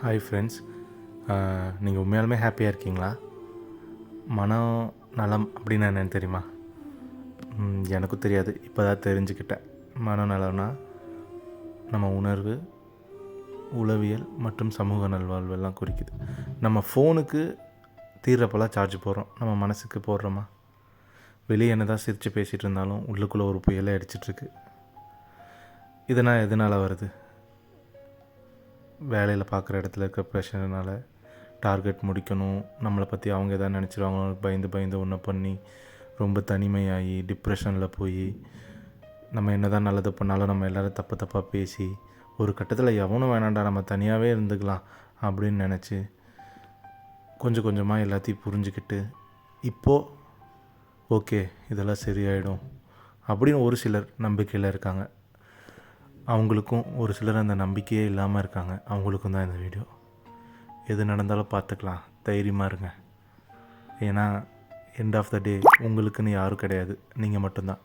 Hi friends, நீங்கள் உண்மையாலுமே ஹாப்பியாக இருக்கீங்களா? மனம் நலம் அப்படின்னு என்னென்னு தெரியுமா? எனக்கும் தெரியாது, இப்போ தான் தெரிஞ்சுக்கிட்டேன். மனநலம்னா நம்ம உணர்வு, உளவியல் மற்றும் சமூக நல்வாழ்வெல்லாம் குறிக்குது. நம்ம ஃபோனுக்கு தீர்றப்பெல்லாம் சார்ஜ் போடுறோம், நம்ம மனசுக்கு போடுறோமா? வெளியே என்ன தான் சிரித்து பேசிகிட்டு இருந்தாலும் உள்ளுக்குள்ளே ஒரு புயலை அடிச்சிட்ருக்கு. இதனால் எதனால் வருது? வேலையில் பார்க்குற இடத்துல இருக்கிற ப்ரெஷர்னால் டார்கெட் முடிக்கணும், நம்மளை பற்றி அவங்க எதாவது நினச்சிருவாங்களோ பயந்து பயந்து ஒன்று பண்ணி ரொம்ப தனிமையாகி டிப்ரெஷனில் போய் நம்ம என்ன தான் நல்லது பண்ணாலும் நம்ம எல்லோரும் தப்பாக பேசி ஒரு கட்டத்தில் எவனும் வேணாண்டா நம்ம தனியாகவே இருந்துக்கலாம் அப்படின்னு நினச்சி கொஞ்சம் கொஞ்சமாக எல்லாத்தையும் புரிஞ்சுக்கிட்டு இப்போது ஓகே இதெல்லாம் சரியாயிடும் அப்படின்னு ஒரு சிலர் நம்பிக்கையில் இருக்காங்க. அவங்களுக்கும் ஒரு சிலர் அந்த நம்பிக்கையே இல்லாமல் இருக்காங்க. அவங்களுக்கும் தான் இந்த வீடியோ. எது நடந்தாலும் பார்த்துக்கலாம், தைரியமாக இருங்க. ஏன்னா எண்ட் ஆஃப் த டே உங்களுக்குன்னு யாரும் கிடையாது, நீங்கள் மட்டும்தான்.